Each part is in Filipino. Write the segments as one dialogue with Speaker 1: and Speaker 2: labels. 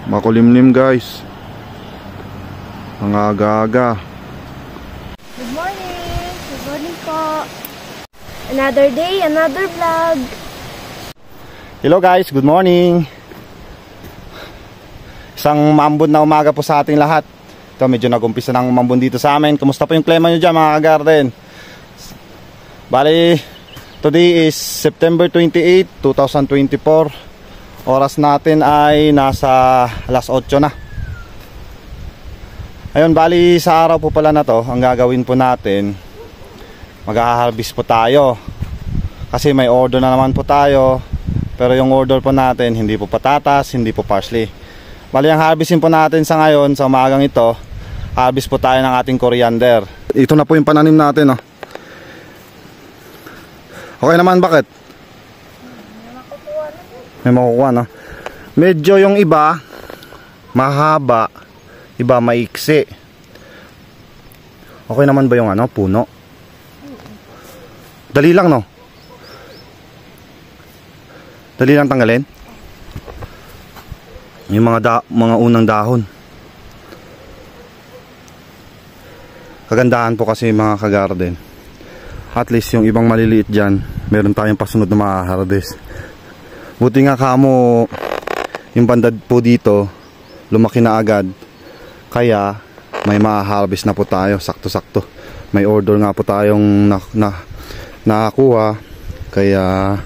Speaker 1: Makulimlim guys. Ang aga-aga.
Speaker 2: Good morning. Good morning po. Another day, another vlog.
Speaker 3: Hello guys, good morning. Isang maambon na umaga po sa ating lahat. Ito, medyo nag-umpisa ng umambon dito sa amin. Kumusta po yung klima nyo dyan mga kagarden? Bali, today is September 28, 2024. Oras natin ay nasa alas 8 na. Ayun, bali sa araw po pala na to, ang gagawin po natin, mag-harvest po tayo. Kasi may order na naman po tayo. Pero yung order po natin, hindi po patatas, hindi po parsley. Bali, ang harvestin po natin sa ngayon, sa umagang ito, harvest po tayo ng ating coriander. Ito na po yung pananim natin, oh. Okay naman, bakit? May makukuha, no? Medyo yung iba mahaba, iba maiksi. Okay naman ba yung puno? Dali lang, no? Dali lang tanggalin. Yung mga unang dahon. Kagandahan po kasi mga kagarden, at least yung ibang maliliit dyan, meron tayong pasunod na ma-harvest. Buti nga kamo yung bandad po dito lumaki na agad, kaya may ma-harvest na po tayo sakto-sakto. May order nga po tayong nakakuha, kaya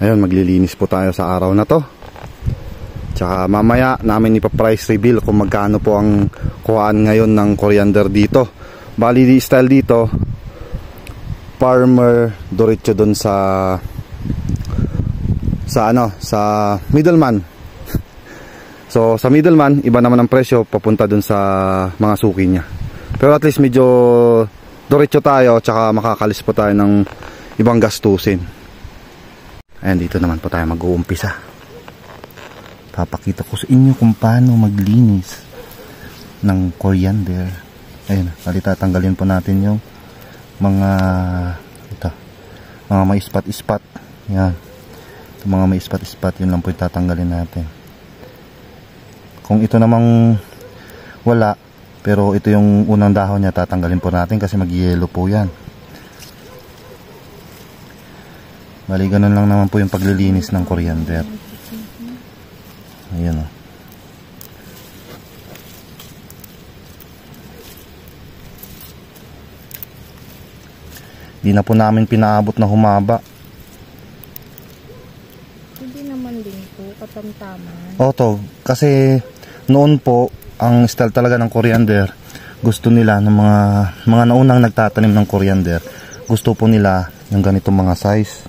Speaker 3: ayun, maglilinis po tayo sa araw na to. Tsaka mamaya namin ipa-price reveal kung magkano po ang kuhaan ngayon ng coriander dito. Bali di style dito, farmer diretso doon sa middleman. So sa middleman, iba naman ang presyo papunta doon sa mga suki niya. Pero at least medyo diretso tayo, tsaka makakalis po tayo ng ibang gastusin. Ayan, dito naman po tayo mag-uumpisa. Papakita ko sa inyo kung paano maglinis ng coriander. Ayun, tatanggalin po natin yung mga may ispat-ispat. Yan. Yung mga may ispat-ispat, yun lang po yung tatanggalin natin. Kung ito namang wala, pero ito yung unang dahon niya, tatanggalin po natin kasi mag-yellow po yan. Bali, ganun lang naman po yung paglilinis ng coriander. Ayan, oh. Di na po namin pinaabot na humaba.
Speaker 2: Hindi naman din po katamtaman.
Speaker 3: Oto, kasi noon po ang style talaga ng coriander, gusto nila ng mga naunang nagtatanim ng coriander, gusto po nila yung ganitong mga size,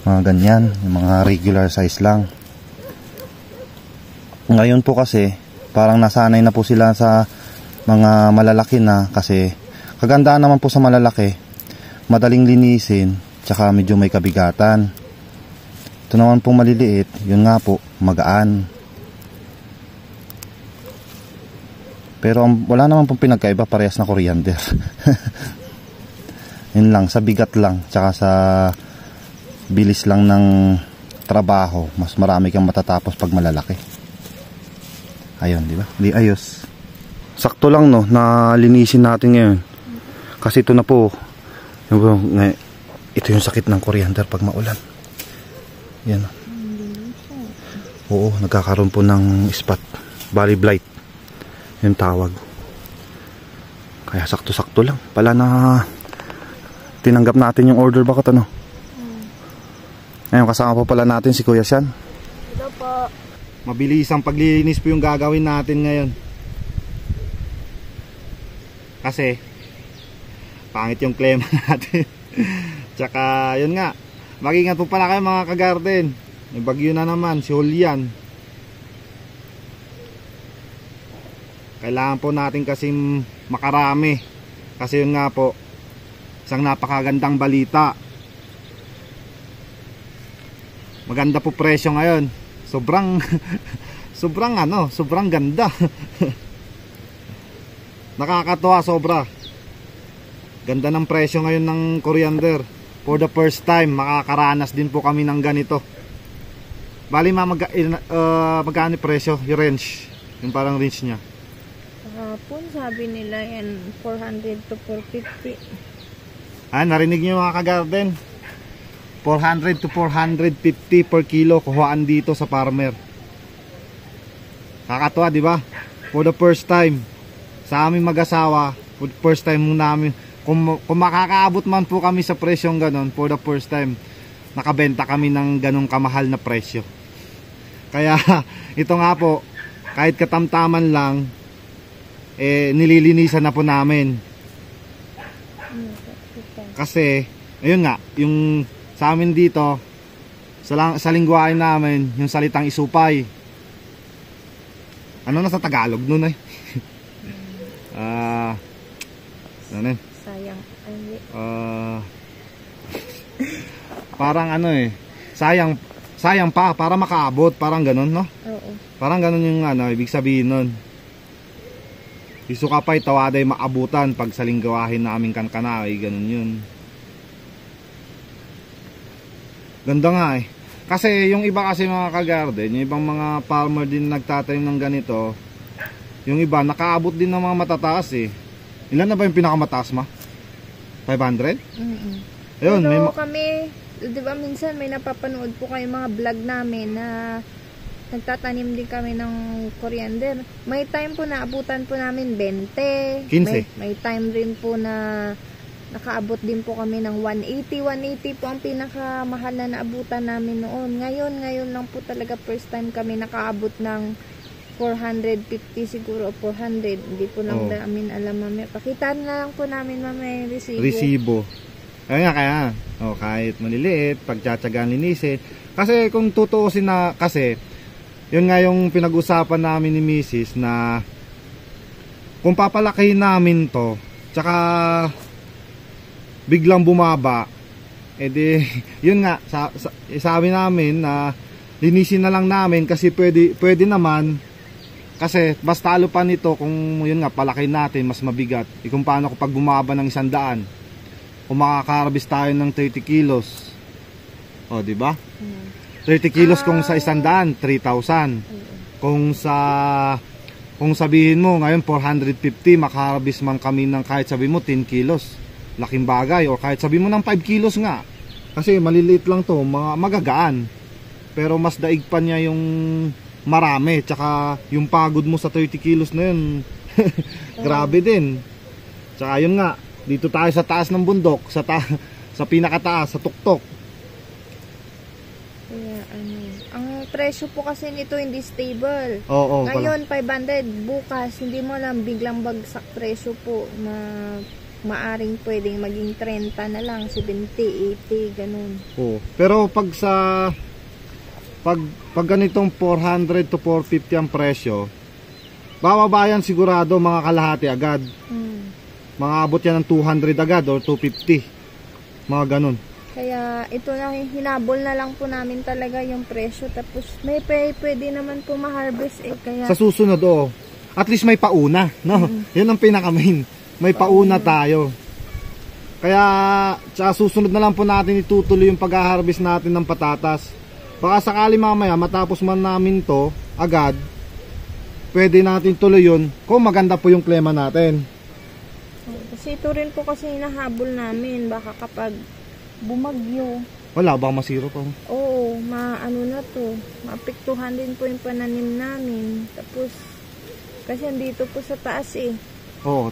Speaker 3: mga ganyan, yung mga regular size lang. Ngayon po kasi parang nasanay na po sila sa mga malalaki na, kasi kagandaan naman po sa malalaki, madaling linisin, tsaka medyo may kabigatan. Ito naman pong maliliit, yun nga po, magaan. Pero wala naman pong pinagkaiba, parehas na coriander. Yun lang, sa bigat lang, tsaka sa bilis lang ng trabaho, mas marami kang matatapos pag malalaki. Ayun, di ba? Di ayos. Sakto lang, no, na linisin natin ngayon. Kasi ito na po, ito yung sakit ng coriander pag maulan. Yan. Oo, nagkakaroon po ng spot. Bali blight yung tawag. Kaya sakto-sakto lang pala na tinanggap natin yung order. Bakit ano? Ngayon kasama po pala natin si Kuya Sian.
Speaker 2: Hello po.
Speaker 3: Mabilis ang paglilinis po yung gagawin natin ngayon. Kasi pangit yung klema natin. Tsaka yun nga, mag-ingat po pala kayo mga kagarden. May bagyo na naman, si Julian. Kailangan po natin kasi makarami. Kasi yun nga po, isang napakagandang balita. Maganda po presyo ngayon. Sobrang ganda. Nakakatuwa sobra. Ganda ng presyo ngayon ng coriander. For the first time, makakaranas din po kami ng ganito. Bali magkano presyo, yung range, yung parang range niya.
Speaker 2: Kahapon sabi nila yan 400 to 450.
Speaker 3: Narinig niyo mga ka-garden, 400 to 450 per kilo kuhaan dito sa farmer. Kakatuwa, di ba? For the first time sa aming mag-asawa, for the first time namin, kung makakaabot man po kami sa presyong ganon, for the first time nakabenta kami ng ganong kamahal na presyo. Kaya ito nga po, kahit katamtaman lang, nililinisan na po namin. Kasi ayun nga, yung sa amin dito sa lingwahe namin, yung salitang isupay, ano na sa Tagalog nun eh? Ano yun?
Speaker 2: Sayang.
Speaker 3: Parang ano eh, sayang pa para makaabot, parang ganun, no?
Speaker 2: Oo.
Speaker 3: Parang ganun yung ano, ibig sabihin nun. Isuka pa'y tawaday maabutan pag sa lingwahe na aming kankanay, ganun yun. Ganda nga eh. Kasi yung iba kasi mga ka-garden, yung ibang mga farmer din nagtatanim ng ganito, yung iba nakaabot din ng mga matataas eh. Ilan na ba yung pinakamataas, ma? 500? Ayun,
Speaker 2: pero kami, di ba minsan may napapanood po kayo mga vlog namin na nagtatanim din kami ng coriander. May time po na abutan po namin 20.
Speaker 3: 15.
Speaker 2: May time rin po na nakaabot din po kami ng 180 po ang pinakamahal na naabutan namin noon. Ngayon lang po talaga first time kami nakaabot ng 450 siguro o 400. Hindi po lang namin alam, mamaya. Pakita na lang po namin mamaya resibo. Kaya kahit maliliit, pagtsatsagaan linisin. Kasi kung tutuusin na, kasi yun nga yung pinag-usapan namin ni Mrs. na kung papalakihin namin to, tsaka biglang bumaba, edi yun nga, sabi namin na linisin na lang namin kasi pwede naman, kasi mas talo pa nito kung yun nga palakihin natin, mas mabigat. Kung paano kapag bumaba ng 100, kung makaka-harvest tayo ng 30 kilos, di ba? 30 kilos kung sa 100, 3,000. Kung sabihin mo ngayon 450, makaharvest man kami ng kahit sabihin mo 10 kilos. Laking bagay. O kahit sabihin mo ng 5 kilos nga. Kasi maliliit lang to, magagaan. Pero mas daig pa niya yung marami. Tsaka yung pagod mo sa 30 kilos na yun, grabe din. Tsaka yun nga, dito tayo sa taas ng bundok, sa pinakataas, sa tuktok. Ang presyo po kasi nito hindi stable.
Speaker 3: Ngayon
Speaker 2: 500, bukas hindi mo lang biglang bagsak presyo po. Maaring pwedeng maging 30 na lang, 70, 80, ganun.
Speaker 3: Pero pag ganitong 400 to 450 ang presyo, bababayan sigurado mga kalahati agad. Mga abot yan ng 200 agad or 250. Mga ganun.
Speaker 2: Kaya ito na, hinabol na lang po namin talaga yung presyo. Tapos may pwede naman po ma-harvest kaya...
Speaker 3: Sa susunod, at least may pauna, no? Yun ang pinaka-main. May pauna tayo. Kaya sa susunod na lang po natin itutuloy yung pag-harvest natin ng patatas. Baka sakali mamaya matapos man namin to agad, pwede natin tuloy yun kung maganda po yung klima natin.
Speaker 2: Kasi ito rin po kasi hinahabol namin. Baka kapag bumagyo,
Speaker 3: wala bang masiro pa?
Speaker 2: Oo, ano na to, maapektuhan din po yung pananim namin. Tapos kasi andito po sa taas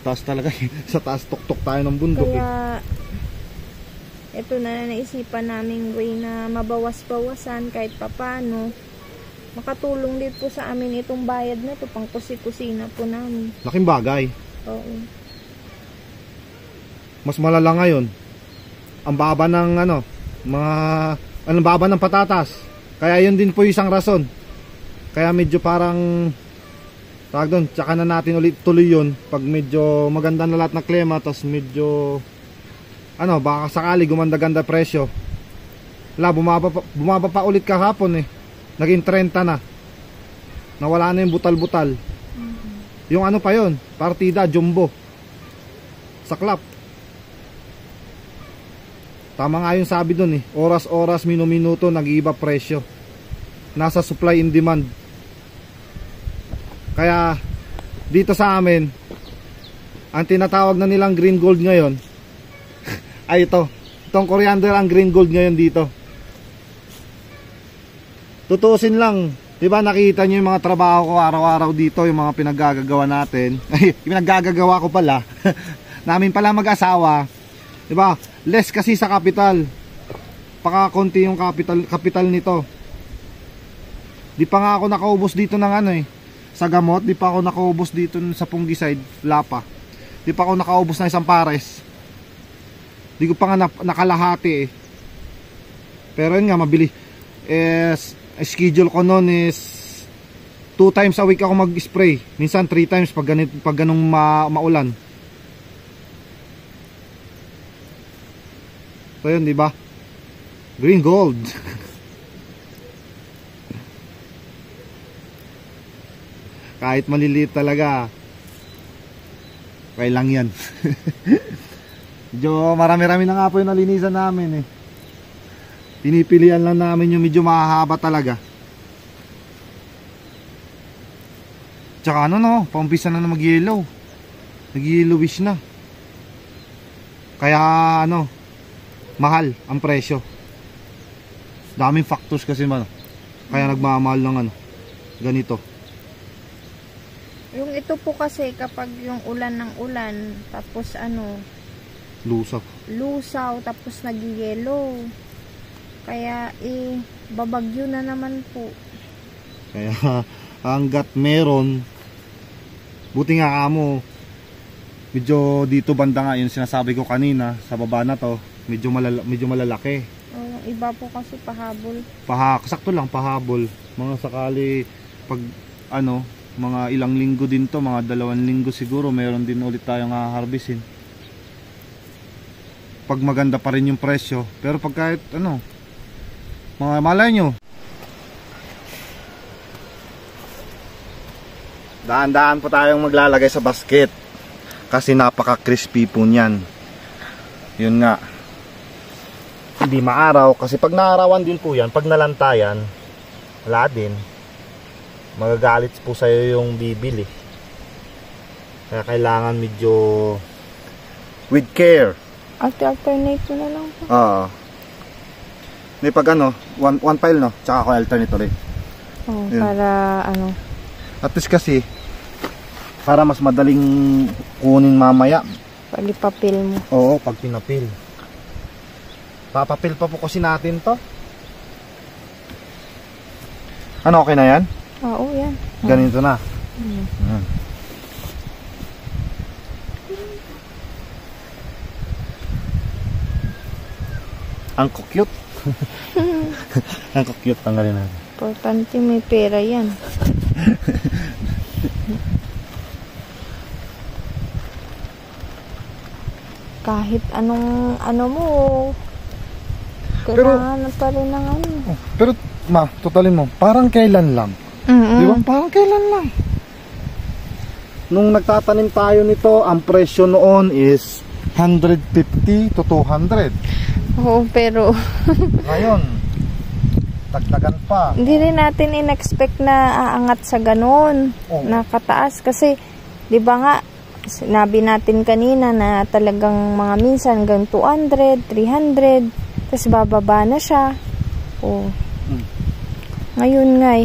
Speaker 3: taas talaga. Sa taas tuktok tayo ng bundok.
Speaker 2: Kaya ito na naisipan naming way na mabawas-bawasan kahit papano. Makatulong din po sa amin itong bayad na to, pang kusina po namin.
Speaker 3: Laking bagay.
Speaker 2: Oo.
Speaker 3: Mas malala ngayon, ang baba ng baba ng patatas. Kaya yun din po isang rason. Kaya medyo parang tawag doon, tsaka na natin ulit tuloy yun pag medyo maganda na lahat na klima, tas medyo baka sakali gumanda-ganda presyo. Bumaba pa ulit kahapon naging 30 na. Nawala na yung butal-butal. Yung pa yun, partida jumbo saklap. Tama nga yung sabi dun oras-oras, minuto nag-iiba presyo.
Speaker 2: nasa supply and demand. Kaya dito sa amin, ang tinatawag na nilang green gold ngayon ay itong coriander ang green gold ngayon dito. Tutusin lang, di ba nakita nyo yung mga trabaho ko araw-araw dito, yung mga pinaggagawa natin. Ay, pinaggagawa ko pala namin pala mag-asawa, di ba? Less kasi sa capital, pakakonti yung capital nito. Di pa nga ako nakaubos dito ng ano sa gamot, di pa ako nakaubos dito sa fungicide, lapa. Di pa ako nakaubos ng isang pares. Di ko pa nga nakalahati Pero yun nga, mabili. Schedule ko noon is 2 times a week ako mag-spray. Minsan 3 times pag ganung maulan. So yun, di ba? Green gold. Kahit maliliit talaga, okay lang yan. Medyo marami-rami na nga po yung nalinisan namin Pinipilian lang namin yung medyo mahahaba talaga. Tsaka paumpisa na mag-yellow. Nag-yellowish na. Kaya mahal ang presyo. Daming factors kasi kaya nagmamahal ng ganito.
Speaker 4: Yung ito po kasi kapag yung ulan ng ulan, tapos lusaw, tapos nag-yellow. Kaya babagyo na naman po.
Speaker 2: Kaya hanggat meron, buti nga kamo, medyo dito banda nga yung sinasabi ko kanina, sa baba na to, medyo malalaki.
Speaker 4: Yung iba po kasi pahabol.
Speaker 2: Sakto lang pahabol. Mga sakali pag mga ilang linggo din to, mga 2 linggo siguro, meron din ulit tayong haharbisin. Pag maganda pa rin yung presyo. Pero pag kahit mga malay nyo, daan-daan po tayong maglalagay sa basket kasi napaka crispy po niyan. Yun nga, hindi maaraw kasi pag naarawan din po yan, pag nalantayan, wala din, magagalit po sa'yo yung bibili. Kaya kailangan medyo with care.
Speaker 4: Alternate na lang po.
Speaker 2: May pag one pile tsaka ako alternate ulit.
Speaker 4: Para
Speaker 2: at least kasi para mas madaling kunin mamaya
Speaker 4: pag ipapil mo.
Speaker 2: Oo, pag pinapil. Papapil pa po kasi natin to. Okay na yan?
Speaker 4: Oo, yan.
Speaker 2: Ganito na. Ang cute. Ang cute, tanggalin natin.
Speaker 4: Importante may pera yan. Kahit anong mo, kailangan pa rin ng
Speaker 2: Pero tutalin mo, parang kailan lang. Di ba? Parang kailan lang. Nung nagtatanim tayo nito, ang presyo noon is 150 to 200.
Speaker 4: Oo, pero
Speaker 2: ngayon, dagdagan pa.
Speaker 4: Hindi rin natin in-expect na aangat sa ganun, nakataas. Kasi, di ba nga, sinabi natin kanina na talagang mga minsan hanggang 200, 300, tapos bababa na siya. Ngayon nga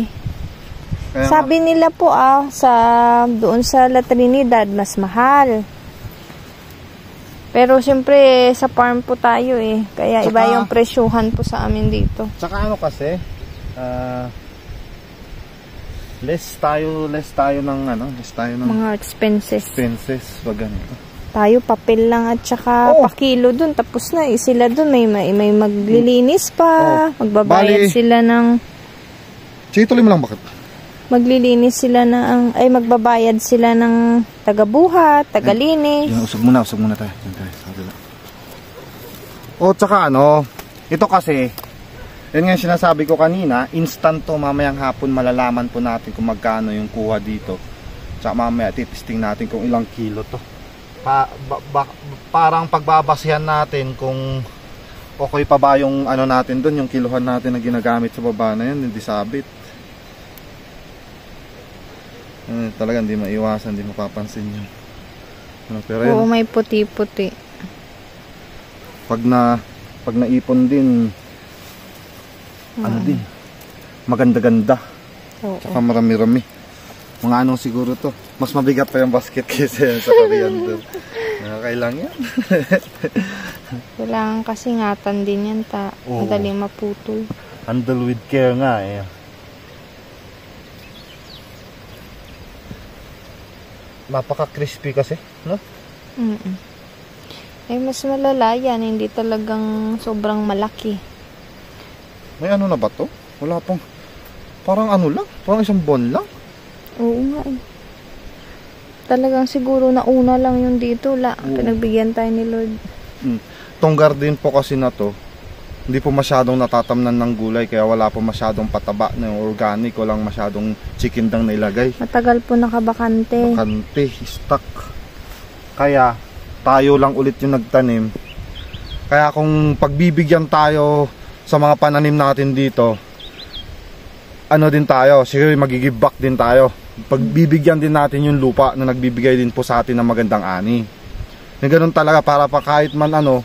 Speaker 4: sabi nila po doon sa La Trinidad, mas mahal. Pero siyempre sa farm po tayo kaya iba yung presyuhan po sa amin dito.
Speaker 2: Tsaka kasi less tayo ng
Speaker 4: mga expenses
Speaker 2: wag ganito.
Speaker 4: Tayo papel lang at saka pakilo dun, tapos na sila dun may maglilinis pa, magbabayad sila ng
Speaker 2: tuloy mo lang bakit?
Speaker 4: Maglilinis sila magbabayad sila ng tagabuhat, tagalinis.
Speaker 2: Usog muna tayo. Tsaka ito kasi, yun nga sinasabi ko kanina, instant to, mamayang hapon malalaman po natin kung magkano yung kuha dito. Tsaka mamaya titesting natin kung ilang kilo to. Parang pagbabasihan natin kung okay pa ba yung ano natin doon, yung kiluhan natin na ginagamit sa baba na yun, hindi sabit. Talagang hindi maiwasan, hindi mapapansin yun. Pero
Speaker 4: Oo,
Speaker 2: yun,
Speaker 4: may puti-puti.
Speaker 2: pag naipon din, ano din, maganda-ganda.
Speaker 4: Oo.
Speaker 2: Tsaka marami-rami. Mga anong siguro to. Mas mabigat pa yung basket kaysa yan sa coriander. Okay lang yan.
Speaker 4: Kailangan kasi ingatan din yan,
Speaker 2: Oo.
Speaker 4: madaling maputol.
Speaker 2: Handle with care nga eh. Napaka-crispy kasi, no?
Speaker 4: Eh, mas malala yan, hindi talagang sobrang malaki.
Speaker 2: May ano na ba to? Wala pang, parang ano lang, parang isang buwan lang.
Speaker 4: Oo nga eh. Talagang siguro nauna lang yung dito, pinagbigyan tayo ni Lord.
Speaker 2: Tong garden po kasi na to, hindi po masyadong natatamnan ng gulay, kaya wala po masyadong pataba na organic, walang masyadong chicken dang nailagay.
Speaker 4: Matagal po nakabakante.
Speaker 2: Bakante, stock. Kaya tayo lang ulit yung nagtanim. Kaya kung pagbibigyan tayo sa mga pananim natin dito, ano din tayo, siguro mag-give back din tayo. Pagbibigyan din natin yung lupa na nagbibigay din po sa atin ng magandang ani. Na ganun talaga, para pa kahit man ano,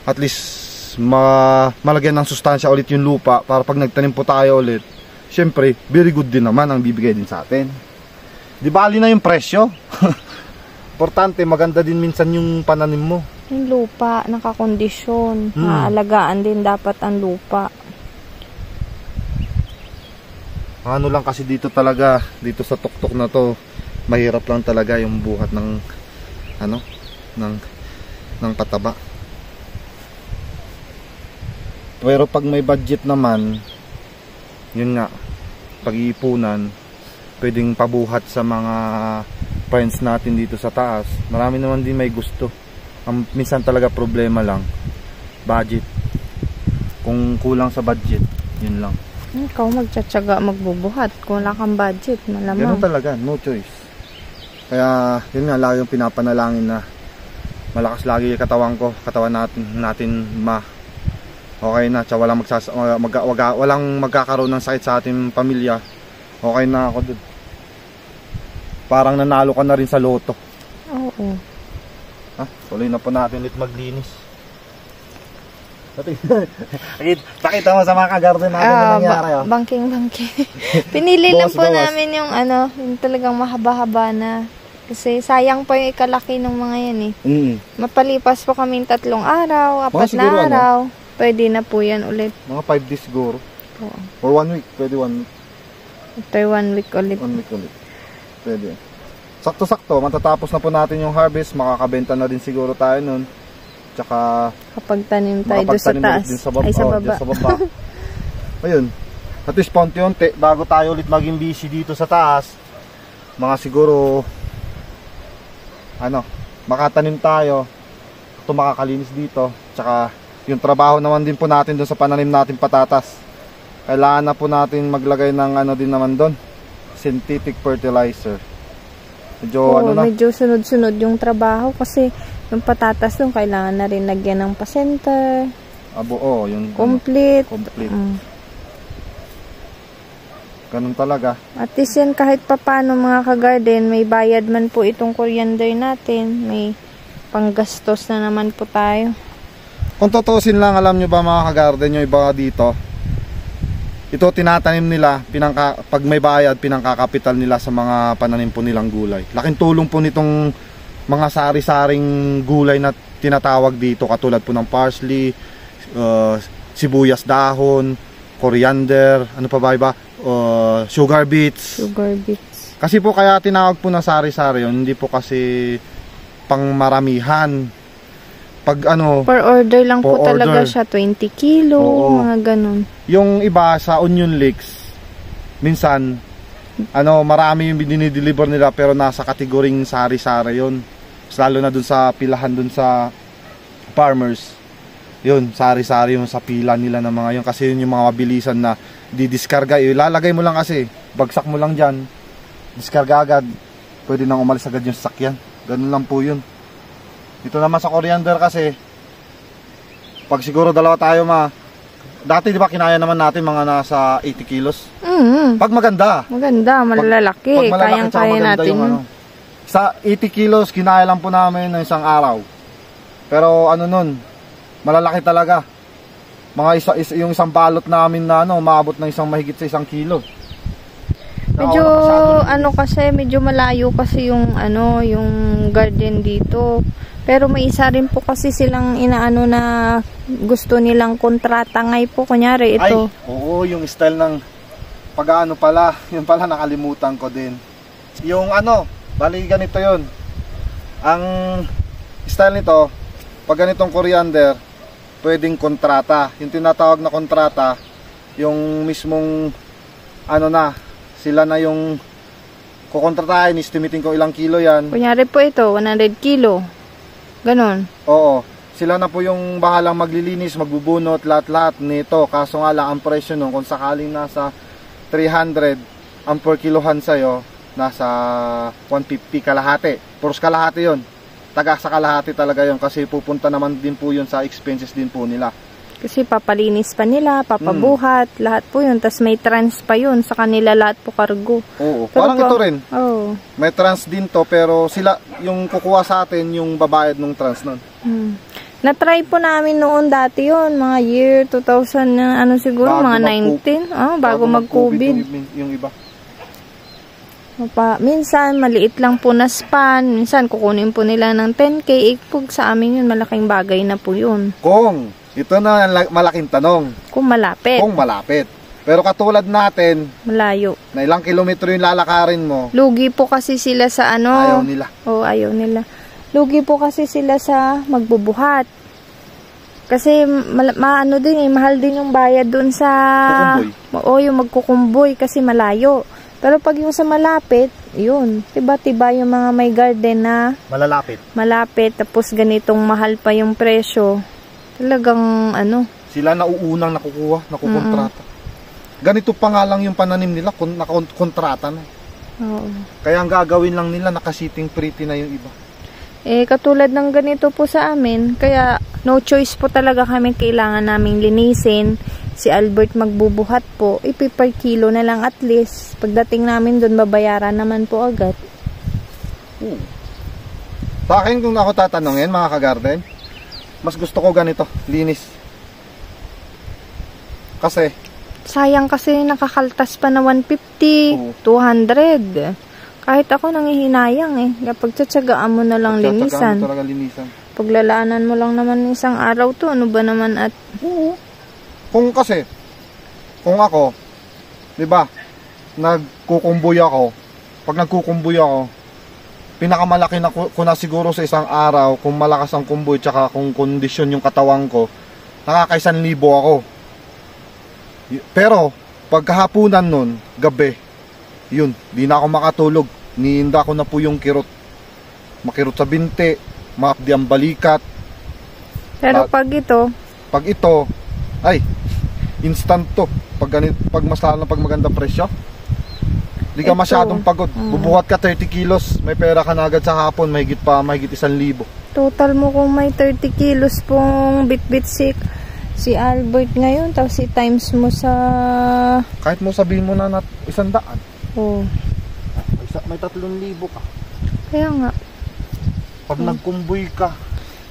Speaker 2: at least malagyan ng sustansya ulit yung lupa, para pag nagtanim po tayo ulit, syempre very good din naman ang bibigay din sa atin. Di bali na yung presyo. Importante, maganda din minsan yung pananim mo.
Speaker 4: Yung lupa, nakakondisyon. Naalagaan din dapat ang lupa.
Speaker 2: Ano lang kasi dito talaga, dito sa tuktok na to, mahirap lang talaga yung buhat ng ano, ng pataba. Pero pag may budget naman, yun nga, pag-iipunan, pwedeng pabuhat sa mga friends natin dito sa taas. Marami naman din may gusto. Ang minsan talaga problema lang, budget. Kung kulang sa budget, yun lang.
Speaker 4: Ikaw magtsatsaga magbubuhat kung wala kang budget, malamang.
Speaker 2: Ganun talaga, no choice. Kaya yun nga, lagi yung pinapanalangin na malakas lagi yung katawan natin okay na, tsaka walang magkakaroon ng sakit sa ating pamilya. Okay na ako dun. Parang nanalo ka na rin sa loto.
Speaker 4: Oo.
Speaker 2: Tuloy na po natin ulit maglinis. Pakita mo sa mga kagarden natin na nangyari.
Speaker 4: Bangking. Pinili lang po namin yung ano, yung talagang mahaba-haba na. Kasi sayang po yung ikalaki ng mga yan eh. Mapalipas po kami 3 araw, 4 na araw. Pwede na po yan ulit.
Speaker 2: Mga 5 days siguro.
Speaker 4: Oo.
Speaker 2: Or 1 week, pwede 1 week.
Speaker 4: After 1 week ulit.
Speaker 2: 1 week ulit. Pwede. Sakto-sakto, matatapos na po natin yung harvest, makakabenta na din siguro tayo nun. Tsaka
Speaker 4: kapag tanim tayo doon sa taas, ay sa baba.
Speaker 2: Ayun, at least paunti-unti, bago tayo ulit maging busy dito sa taas, mga siguro, makatanim tayo, ito makakalinis dito, tsaka yung trabaho naman din po natin doon sa pananim natin patatas. Kailangan na po natin maglagay ng din naman doon, synthetic fertilizer.
Speaker 4: Medyo sunod-sunod yung trabaho kasi yung patatas doon kailangan na rin lagyan ng pa-center.
Speaker 2: Yung
Speaker 4: complete.
Speaker 2: Ganun talaga.
Speaker 4: At least yan kahit papano mga ka-garden, may bayad man po itong coriander natin. May panggastos na naman po tayo.
Speaker 2: Kung tutusin lang, alam nyo ba mga ka-garden, yung iba dito, ito tinatanim nila, pag may bayad, pinangkakapital nila sa mga pananim po nilang gulay. Laking tulong po nitong mga sari-saring gulay na tinatawag dito, katulad po ng parsley, sibuyas dahon, coriander, ano pa ba iba? Sugar beets. Kasi po kaya tinawag po na sari-sari yun, hindi po kasi pang maramihan. Pag per
Speaker 4: order lang po talaga siya, 20 kilo, mga ganun. Yung
Speaker 2: iba sa onion leeks, minsan, marami yung dinideliver nila pero nasa kategoring sari-sari yun. Lalo na dun sa pilahan dun sa farmers. Yun, sari-sari yung sa pila nila ng mga yun. Kasi yun yung mga mabilisan na didiskarga. Ilalagay mo lang kasi, bagsak mo lang dyan, diskarga agad. Pwede nang umalis agad yung sasakyan. Ganun lang po yun. Ito naman sa coriander kasi, Pag siguro dalawa tayo dati di ba kinaya naman natin mga nasa 80 kilos? Pag maganda.
Speaker 4: Maganda, malalaki. Kayang-kaya natin.
Speaker 2: Sa 80 kilos, kinaya lang po namin ng isang araw. Pero ano nun, malalaki talaga. Yung isang balot namin na umabot ng mahigit sa 1 kilo.
Speaker 4: Medyo medyo malayo kasi yung garden dito. Pero may isa rin po kasi silang inaano na gusto nilang kontrata ngay po. Kunyari ito.
Speaker 2: Ay, oo, yung style ng pag-ano pala. Yun pala nakalimutan ko din. Yung bali ganito yun. Ang style nito, pag ganitong coriander, pwedeng kontrata. Yung tinatawag na kontrata, yung mismong sila na yung kukontratahin, estimating ko ilang kilo yan.
Speaker 4: Kunyari po ito, 100 kilo. Ganon.
Speaker 2: Oo. Sila na po yung bahalang maglilinis, magbubunot, lahat-lahat nito. Kaso nga lang, ang presyo nun, kung sakaling nasa 300, ang per kilohan sa'yo, nasa 150 kalahati. Puros kalahati yun. Taga sa kalahati talaga yun. Kasi pupunta naman din po yun sa expenses din po nila.
Speaker 4: Kasi papalinis pa nila, papabuhat, lahat po yun. Tapos may trans pa yun sa kanila, lahat po kargo.
Speaker 2: Oo, pero parang ito rin.
Speaker 4: Oo.
Speaker 2: May trans din to, pero sila, yung kukuha sa atin, yung babayad ng trans nun.
Speaker 4: Na-try po namin noon dati yun, mga year 2000 na siguro, bago mga 19. Bago mag-COVID.
Speaker 2: Yung iba.
Speaker 4: Minsan, maliit lang po na span. Minsan, kukunin po nila ng 10K. Pag sa amin yun, malaking bagay na po yun.
Speaker 2: Ito na malaking tanong.
Speaker 4: Kung malapit.
Speaker 2: Kung malapit. Pero katulad natin,
Speaker 4: malayo.
Speaker 2: Na ilang kilometro yung lalakarin mo.
Speaker 4: Lugi po kasi sila sa
Speaker 2: Ayaw nila.
Speaker 4: Ayaw nila. Lugi po kasi sila sa magbubuhat. Kasi mahal din yung bayad dun sa
Speaker 2: kukumboy.
Speaker 4: Yung magkukumboy kasi malayo. Pero pag yung sa malapit, yun, tiba-tiba yung mga may garden na malapit, tapos ganitong mahal pa yung presyo. Talagang
Speaker 2: sila nauunang nakukontrata. Ganito pa nga lang yung pananim nila, nakontrata na.
Speaker 4: Oo.
Speaker 2: Kaya ang gagawin lang nila, nakasiting pretty na yung iba.
Speaker 4: Katulad ng ganito po sa amin, kaya no choice po talaga kami, kailangan naming linisin. Si Albert magbubuhat po, per kilo na lang at least. Pagdating namin doon, babayaran naman po agad.
Speaker 2: Sa akin, kung ako tatanungin, mga kagarden, mas gusto ko ganito, linis. Kasi
Speaker 4: sayang kasi nakakaltas pa na 150, 200. Kahit ako nangihinayang kapag tsatsagaan mo na lang linisan. Paglalaanan mo lang naman isang araw to, ano ba naman at...
Speaker 2: Kung ako, di ba, nagkukumboy ako, pag nagkukumboy ako, pinakamalaki na ko na siguro sa isang araw, kung malakas ang kumboy, tsaka kung kondisyon yung katawan ko, nakaka-1,000 ako. Pero, pagkahapunan nun, gabi, yun, di na ako makatulog. Niinda ko na po yung kirot. Makirot sa binti, maapdi ang balikat.
Speaker 4: Pero pag ito,
Speaker 2: ay, instant to. Pag mas lalo pag maganda presyo, di ka masyadong pagod. Bubuhat ka 30 kilos, may pera ka na agad sa hapon, mahigit 1,000.
Speaker 4: Total mo kung may 30 kilos pong bit-bit sick si Albert ngayon, tapos times mo sa...
Speaker 2: Kahit mo sabihin mo na 100. May 3,000 ka.
Speaker 4: Kaya nga.
Speaker 2: Pag nagkumboy ka,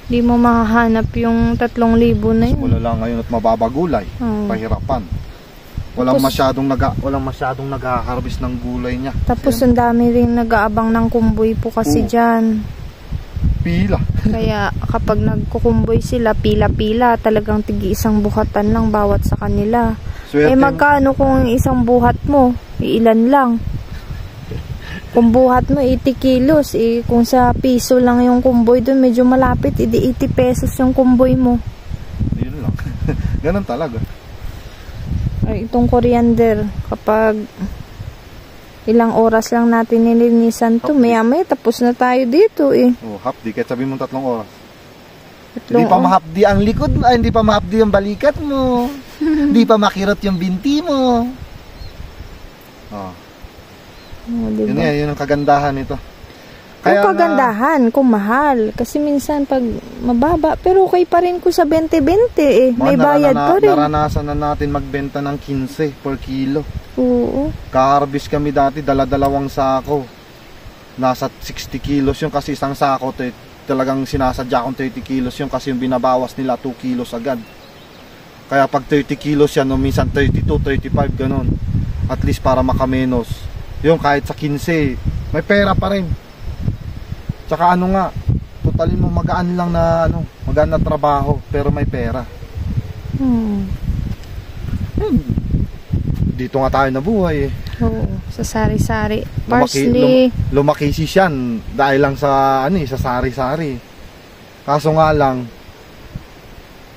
Speaker 4: di mo makahanap yung 3,000 na yun.
Speaker 2: Wala lang ngayon at mababagulay. Pahirapan. Walang masyadong nag-harvest ng gulay niya.
Speaker 4: Tapos ang dami rin nag-aabang ng kumboy po kasi dyan.
Speaker 2: Pila.
Speaker 4: Kaya kapag nagkukumboy sila, pila-pila, talagang tigi-isang buhatan lang bawat sa kanila. Magkano kung isang buhat mo? Ilan lang? Kung buhat mo 80 kilos, kung sa piso lang yung kumboy doon, medyo malapit, 80 pesos yung kumboy mo.
Speaker 2: Yun lang. Ganun talaga.
Speaker 4: Itong coriander, kapag ilang oras lang natin nilinisan to, maya-maya tapos na tayo dito
Speaker 2: hapdi, kahit sabihin mo 3 oras. Hindi pa mahapdi ang likod mo, hindi pa mahapdi yung balikat mo. Hindi pa makirot yung binti mo. Diba? Yun ang kagandahan nito. Kaya
Speaker 4: kung kagandahan, kung mahal. Kasi minsan pag mababa, pero okay pa rin ko sa 20-20 eh. May bayad pa rin.
Speaker 2: Naranasan na natin magbenta ng 15 per kilo.
Speaker 4: Oo.
Speaker 2: Ka-harvest kami dati, dala-dalawang sako. Nasa 60 kilos yung kasi isang sako. Talagang sinasadya kong 30 kilos yung kasi yung binabawas nila 2 kilos agad. Kaya pag 30 kilos yan, no, minsan 32, 35, ganun. At least para makamenos. Yung kahit sa 15, may pera pa rin. Tsaka ano nga, totalin mo magaan lang na magaan na trabaho pero may pera. Dito nga tayo nabuhay eh.
Speaker 4: Oo, sa sari-sari. Parsley.
Speaker 2: Lumaki si Sian dahil lang sa sa sari-sari. Kaso nga lang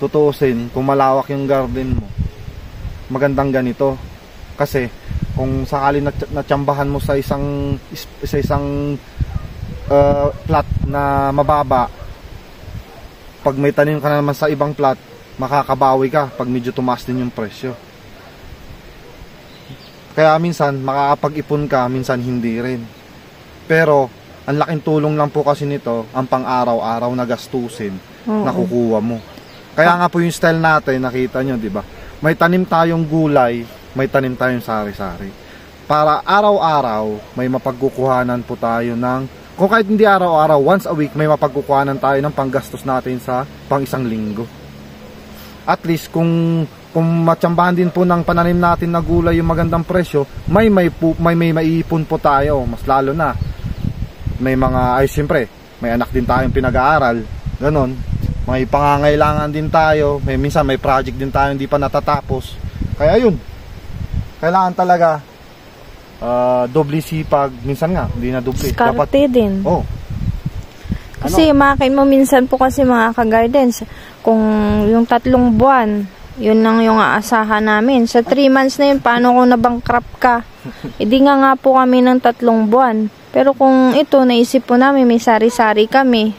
Speaker 2: tutuusin, kung malawak yung garden mo, magandang ganito. Kasi kung sakali natsambahan mo sa isang plot na mababa, pag may tanim ka na naman sa ibang plot, makakabawi ka pag medyo tumaas din yung presyo. Kaya minsan makakapag-ipon ka, minsan hindi rin. Pero ang laking tulong lang po kasi nito, ang pang-araw-araw na gastusin nakukuha mo. Kaya nga po yung style natin, nakita nyo, di ba? May tanim tayong gulay, may tanim tayong sari-sari. Para araw-araw may mapagkukuhanan po tayo ng, kung kahit hindi araw-araw, once a week, may mapagkukuhanan tayo ng panggastos natin sa pang isang linggo. At least, kung matsambahan din po ng pananim natin na gulay yung magandang presyo, may maiipon po tayo. Mas lalo na, may mga, siyempre, may anak din tayong pinag-aaral. Ganon. May pangangailangan din tayo. Minsan may project din tayo hindi pa natatapos. Kaya yun. Kailangan talaga doble sipag, minsan nga hindi na doble.
Speaker 4: Diskarte din.
Speaker 2: Oh.
Speaker 4: Kasi makin mo minsan po kasi mga ka-gardens, kung yung 3 buwan, yun lang yung aasahan namin. Sa 3 months na yun, paano kung nabankrupt ka? Hindi nga po kami ng 3 buwan. Pero kung ito, naisip po namin, may sari-sari kami.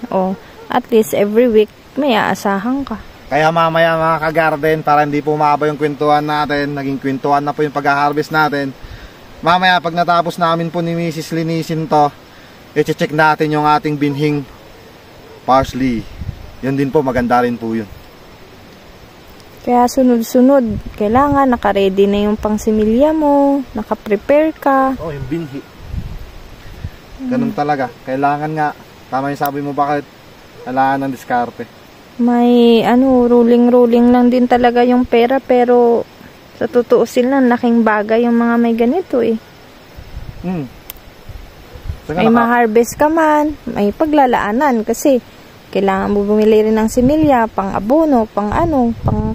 Speaker 4: At least every week, may aasahan ka.
Speaker 2: Kaya mamaya mga ka-garden, para hindi po mahaba yung kwentuhan natin, naging kwentuhan na po yung pag-harvest natin. Mamaya pag natapos namin po ni Mrs. linisin to, i-check natin yung ating binhing parsley. Yun din po, maganda rin po yun.
Speaker 4: Kaya sunod-sunod, kailangan naka-ready na yung pangsimilya mo, naka-prepare ka.
Speaker 2: Yung binhi. Ganun talaga. Kailangan nga, tama yung sabi mo, bakit kailangan ng diskarte.
Speaker 4: May ruling-ruling lang din talaga yung pera, pero sa tutuusin lang, laking bagay yung mga may ganito eh. May ma-harvest ka man, may paglalaanan kasi kailangan mo bumili rin ng similya, pang abono, pang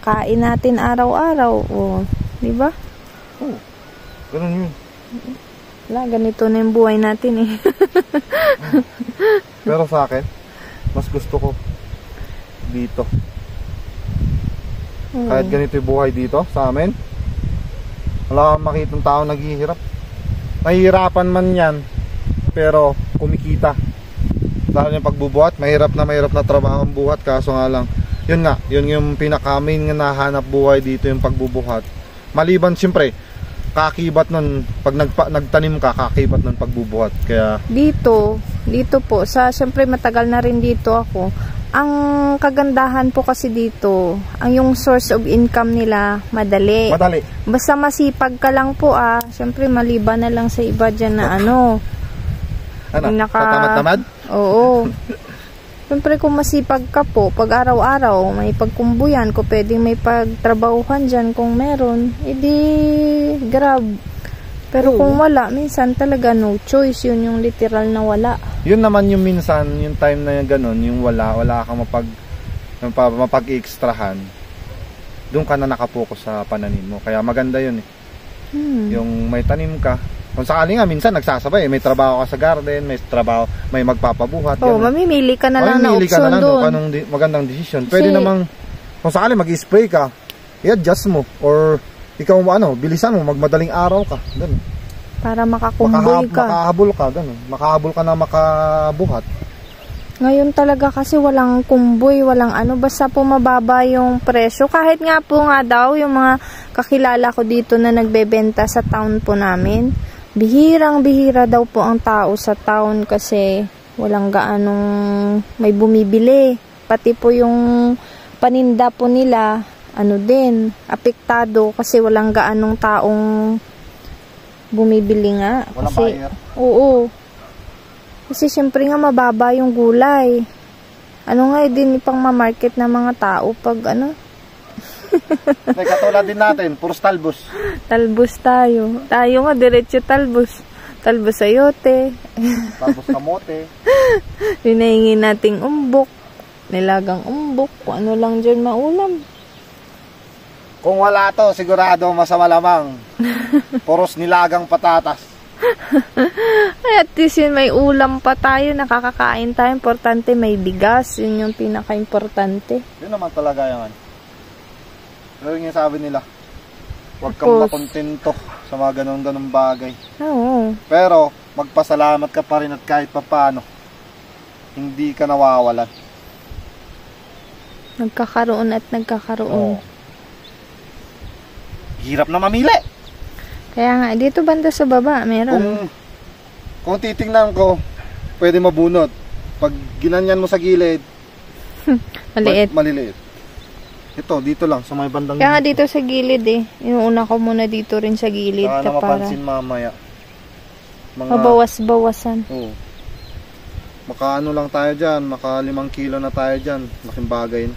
Speaker 4: kain natin araw-araw. Di ba?
Speaker 2: Ganun yun.
Speaker 4: Wala, ganito na yung buhay natin eh.
Speaker 2: Pero sa akin, mas gusto ko dito. Kahit ganito yung buhay dito sa amin, wala kang makitang tao naghihirap. Nahihirapan man yan, pero kumikita. Lalo yung pagbubuhat, mahirap na trabaho ang buhat. Kaso nga lang, yun yung pinaka-main na nahanap buhay dito, yung pagbubuhat. Maliban siyempre, kakibat nun, pag nagtanim ka, kakibat nun pagbubuhat. Kaya dito po,
Speaker 4: siyempre matagal na rin dito ako. Ang kagandahan po kasi dito, ang yung source of income nila, madali. Basta masipag ka lang po siyempre maliban na lang sa iba dyan na
Speaker 2: tamad-tamad?
Speaker 4: Oo. Siyempre kung masipag ka po, pag araw-araw, may pagkumbuyan ko, pwedeng may pagtrabahuhan dyan kung meron, edi grab. Pero kung wala, minsan talaga no choice, yun yung literal na wala.
Speaker 2: Yun naman yung minsan, yung time na ganun, yung wala kang mapag-extrahan, doon ka na nakapokus sa pananim mo. Kaya maganda yun eh. Yung may tanim ka, kung sakali nga minsan nagsasabay, may trabaho ka sa garden, may magpapabuhat.
Speaker 4: Mamimili ka na lang na option doon.
Speaker 2: Anong magandang decision. Pwede namang, kung sakali mag-spray ka, i-adjust mo, or ikaw bilisan mo, magmadaling araw ka, ganun.
Speaker 4: Para makakumboy ka.
Speaker 2: Makahabol ka, ganun. Makahabol ka na makabuhat.
Speaker 4: Ngayon talaga kasi walang kumboy, walang basta po mababa yung presyo. Kahit nga po daw, yung mga kakilala ko dito na nagbebenta sa town po namin, bihirang-bihira daw po ang tao sa town kasi walang gaanong may bumibili. Pati po yung paninda po nila, ano din, apektado kasi walang gaanong taong bumibili nga.
Speaker 2: Walang
Speaker 4: Kasi,
Speaker 2: buyer.
Speaker 4: oo. Kasi syempre nga mababa yung gulay. Ano nga din ipang ma-market ng mga tao pag ano?
Speaker 2: May katulad din natin, puros talbos.
Speaker 4: Talbos tayo. Tayo nga, diretso talbos. Talbos sayote.
Speaker 2: Talbos kamote.
Speaker 4: Hinahingi nating umbok. Nilagang umbok. Kung ano lang dyan maulam.
Speaker 2: Kung wala to, sigurado masama lamang. Puros nilagang patatas.
Speaker 4: Ay, at least yun, may ulam pa tayo. Nakakakain tayo. Importante, may bigas. Yun yung pinaka-importante.
Speaker 2: Yun naman talaga yan. Pero yung sabi nila, huwag kang makontento sa mga ganong bagay.
Speaker 4: Oo.
Speaker 2: Pero, magpasalamat ka pa rin at kahit papano, hindi ka nawawalan.
Speaker 4: Nagkakaroon at nagkakaroon.
Speaker 2: Oo. Hirap na mamili.
Speaker 4: Kaya nga, dito banda sa baba, meron.
Speaker 2: Kung titingnan ko, pwede mabunot. Pag ginanyan mo sa gilid,
Speaker 4: Maliit.
Speaker 2: maliliit. Ito, dito lang, sa may bandang
Speaker 4: Kaya nga dito sa gilid eh. Inuuna ko muna dito rin sa gilid.
Speaker 2: Saka na
Speaker 4: Para
Speaker 2: mapansin mamaya.
Speaker 4: mabawas-bawasan.
Speaker 2: Oo. Maka ano lang tayo dyan, maka 5 kilo na tayo dyan. Laking bagay na.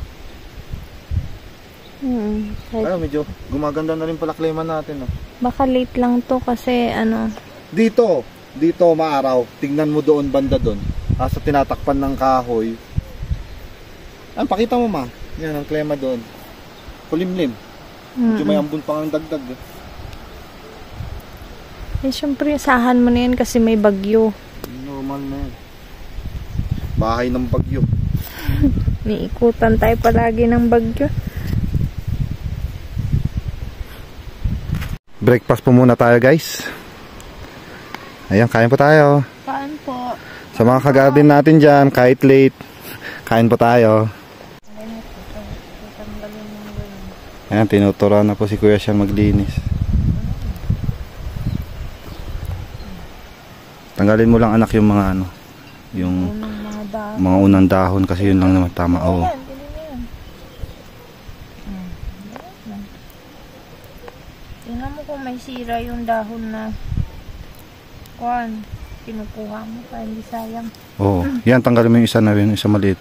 Speaker 2: Ay, medyo gumaganda na rin pala klema natin. Oh.
Speaker 4: Baka late lang to kasi ano.
Speaker 2: Dito maaraw. Tingnan mo doon, banda doon. Sa tinatakpan ng kahoy. Pakita mo ma. Yan ang klema doon. Kulimlim. Medyo may ambon pa ang dagdag.
Speaker 4: Eh syempre, sahan mo na yan kasi may bagyo.
Speaker 2: Normal na yan. Bahay ng bagyo.
Speaker 4: Niikutan tayo palagi ng bagyo.
Speaker 3: Breakfast po muna tayo guys. Ayan, kain po tayo.
Speaker 4: Paan po?
Speaker 3: Sa mga ka-garden natin dyan, kahit late, kain po tayo. Ayan, tinuturuan na po si Kuya Sean maglinis. Tanggalin mo lang anak yung mga ano, yung mga unang dahon kasi yun lang naman tama. Oo.
Speaker 4: Tingnan mo kung may sira yung dahon na kinukuha mo pa, hindi sayang.
Speaker 3: Oo. Yan, tanggalin mo yung isa na yun, isa maliit.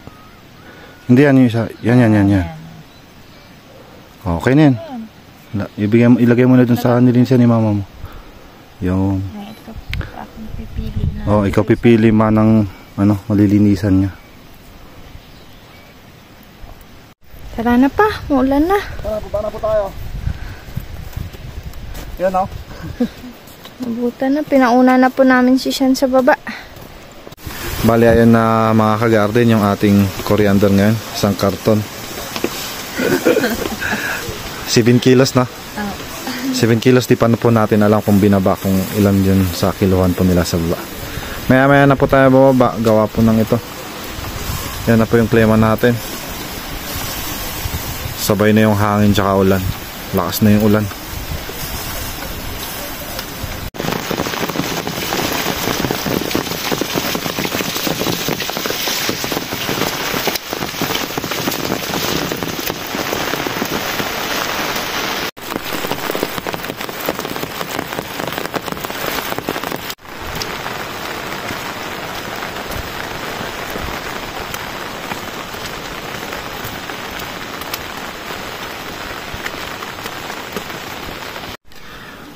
Speaker 3: Hindi yan yung isa. Yan. Okay na yan. Ilagay mo na dun sa nilinsan ni mama mo. Yung.
Speaker 4: Ito, akong pipili na.
Speaker 3: Oh, ikaw pipili man ng ano, malilinisan niya.
Speaker 4: Tara na pa, muulan na.
Speaker 2: Paano po tayo? Yan o.
Speaker 4: Mabuta na, pinauna na po namin si Sean sa baba.
Speaker 3: Bali, ayan na mga ka-garden yung ating coriander ngayon. Isang karton. 7 kilos na. 7 kilos, di pa na po natin alam kung binaba kung ilan yun sa kiluhan po nila sa baba. Maya na po tayo bababa, gawa po ng ito. Yan na po yung klema natin. Sabay na yung hangin tsaka ulan. Lakas na yung ulan.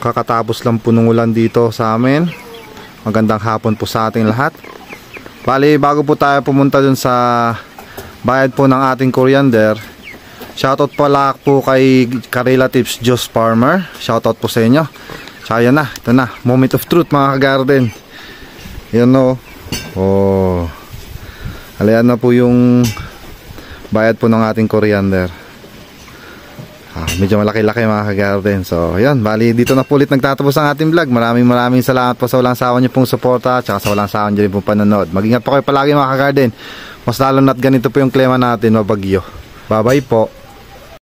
Speaker 3: Kakatapos lang po nung ulan dito sa amin. Magandang hapon po sa ating lahat. Bali, bago po tayo pumunta dun sa bayad po ng ating coriander, shoutout pala po kay ka-relatives Joss Farmer. Shoutout po sa inyo. Tsaka yan na, ito na, moment of truth mga ka-garden. Yan o. Oh. Alayan na po yung bayad po ng ating coriander. Medyo malaki-laki mga ka-garden. So, yun. Bali, dito na po ulit nagtatapos ang ating vlog. Maraming salamat po sa walang sawa niyo pong suporta at sa walang sawa niyo rin pong panonood. Mag-ingat po kayo palagi mga ka-garden. Mas lalo na't ganito po yung klema natin, mabagyo. Bye-bye po.